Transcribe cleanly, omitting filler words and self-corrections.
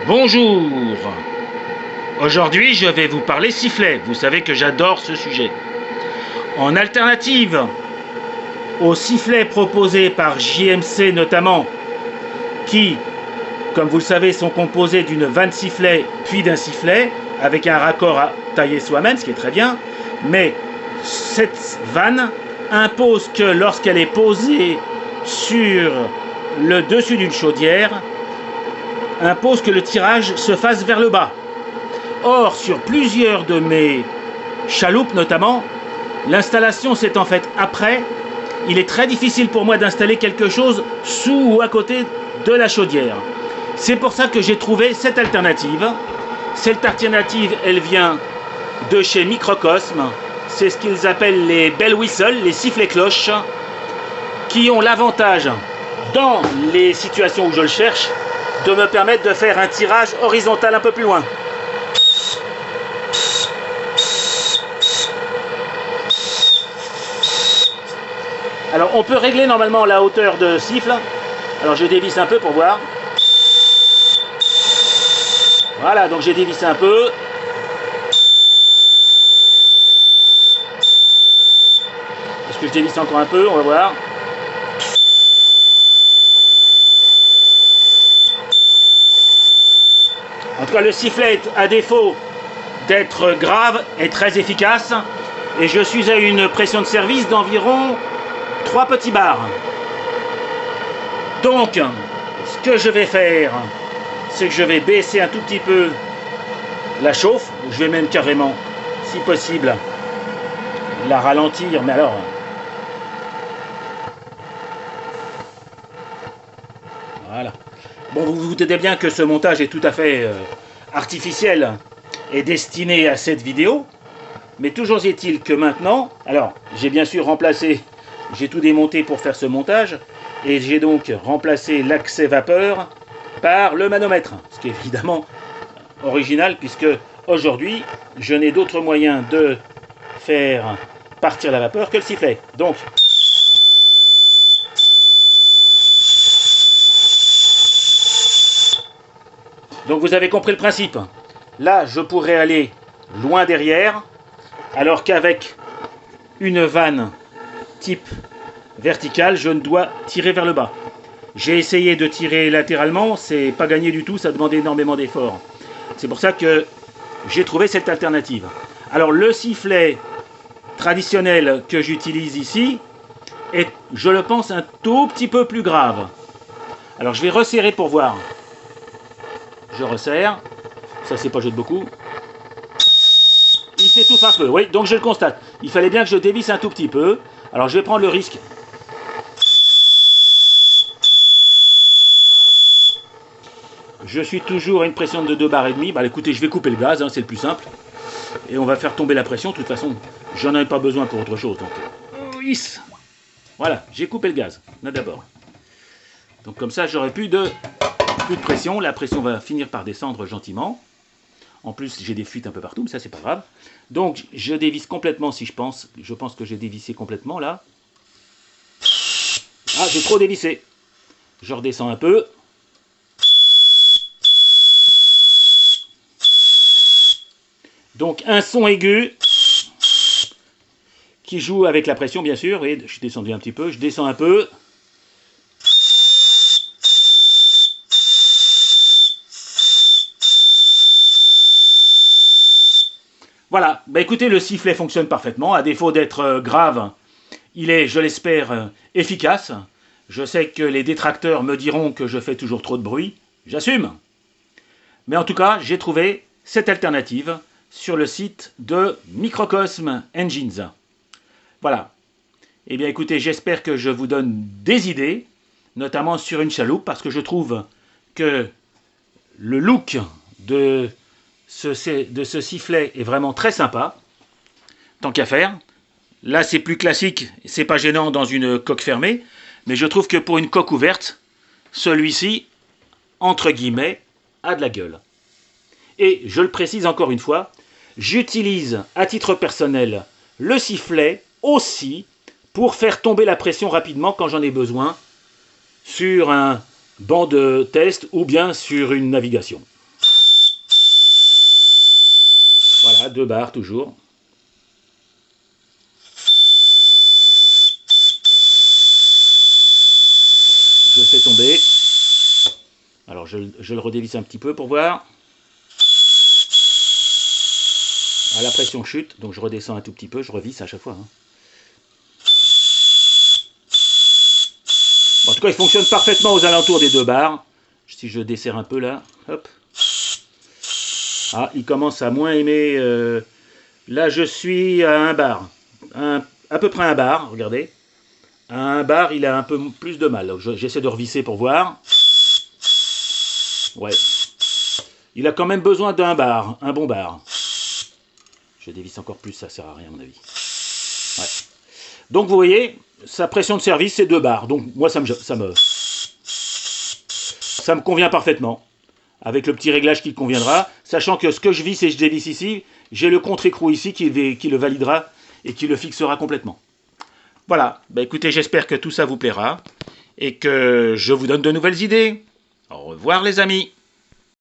Bonjour. Aujourd'hui, je vais vous parler sifflet. Vous savez que j'adore ce sujet. En alternative aux sifflets proposés par JMC notamment, qui, comme vous le savez, sont composés d'une vanne sifflet puis d'un sifflet, avec un raccord à tailler soi-même, ce qui est très bien, mais cette vanne impose que lorsqu'elle est posée sur le dessus d'une chaudière, impose que le tirage se fasse vers le bas. Or, sur plusieurs de mes chaloupes notamment, l'installation s'est en fait après. Il est très difficile pour moi d'installer quelque chose sous ou à côté de la chaudière. C'est pour ça que j'ai trouvé cette alternative. Cette alternative, elle vient de chez Microcosme. C'est ce qu'ils appellent les bell whistles, les sifflets cloches, qui ont l'avantage, dans les situations où je le cherche, de me permettre de faire un tirage horizontal un peu plus loin. Alors on peut régler normalement la hauteur de siffle. Alors je dévisse un peu pour voir. Voilà, donc j'ai dévissé un peu. Est-ce que je dévisse encore un peu? On va voir. En tout cas, le sifflet, à défaut d'être grave, est très efficace. Et je suis à une pression de service d'environ 3 petits bars. Donc, ce que je vais faire, c'est que je vais baisser un tout petit peu la chauffe. Je vais même carrément, si possible, la ralentir. Mais alors, voilà. Bon, vous vous doutez bien que ce montage est tout à fait artificiel et destiné à cette vidéo. Mais toujours est-il que maintenant, alors j'ai bien sûr remplacé, j'ai tout démonté pour faire ce montage, et j'ai donc remplacé l'accès vapeur par le manomètre, ce qui est évidemment original puisque aujourd'hui je n'ai d'autre moyen de faire partir la vapeur que le sifflet. Donc vous avez compris le principe. Là, je pourrais aller loin derrière, alors qu'avec une vanne type verticale, je ne dois tirer vers le bas. J'ai essayé de tirer latéralement, c'est pas gagné du tout, ça demande énormément d'efforts. C'est pour ça que j'ai trouvé cette alternative. Alors le sifflet traditionnel que j'utilise ici est, je le pense, un tout petit peu plus grave. Alors je vais resserrer pour voir. Je resserre, ça c'est pas joué de beaucoup. Il s'étouffe un peu, oui, donc je le constate. Il fallait bien que je dévisse un tout petit peu. Alors je vais prendre le risque. Je suis toujours à une pression de 2 bars et demi. Bah écoutez, je vais couper le gaz, hein, c'est le plus simple. Et on va faire tomber la pression. De toute façon, j'en ai pas besoin pour autre chose. Donc, voilà, j'ai coupé le gaz, là d'abord. Donc comme ça, j'aurai plus de pression. La pression va finir par descendre gentiment. En plus, j'ai des fuites un peu partout, mais ça, c'est pas grave. Donc, je dévisse complètement si je pense. Je pense que j'ai dévissé complètement, là. Ah, j'ai trop dévissé. Je redescends un peu. Donc, un son aigu qui joue avec la pression, bien sûr. Oui, je suis descendu un petit peu. Je descends un peu. Voilà, bah écoutez, le sifflet fonctionne parfaitement. À défaut d'être grave, il est, je l'espère, efficace. Je sais que les détracteurs me diront que je fais toujours trop de bruit. J'assume. Mais en tout cas, j'ai trouvé cette alternative sur le site de Microcosme Engines. Voilà. Eh bien écoutez, j'espère que je vous donne des idées, notamment sur une chaloupe, parce que je trouve que le look de ce sifflet est vraiment très sympa, tant qu'à faire. Là, c'est plus classique, c'est pas gênant dans une coque fermée, mais je trouve que pour une coque ouverte, celui-ci, entre guillemets, a de la gueule. Et je le précise encore une fois, j'utilise à titre personnel le sifflet aussi pour faire tomber la pression rapidement quand j'en ai besoin sur un banc de test ou bien sur une navigation. Voilà, 2 bars toujours. Je fais tomber. Alors je le redévisse un petit peu pour voir. Ah, la pression chute, donc je redescends un tout petit peu, je revisse à chaque fois. Hein. Bon, en tout cas, il fonctionne parfaitement aux alentours des 2 bars. Si je desserre un peu là, hop. Ah, il commence à moins aimer. Là, je suis à 1 bar. À peu près 1 bar, regardez. À 1 bar, il a un peu plus de mal. J'essaie de revisser pour voir. Ouais. Il a quand même besoin d'1 bar, un bon bar. Je dévisse encore plus, ça sert à rien à mon avis. Ouais. Donc vous voyez, sa pression de service c'est 2 bars. Donc moi ça me convient parfaitement. Avec le petit réglage qui conviendra. Sachant que ce que je visse et je dévisse ici, j'ai le contre-écrou ici qui le validera et qui le fixera complètement. Voilà, bah écoutez, j'espère que tout ça vous plaira et que je vous donne de nouvelles idées. Au revoir les amis.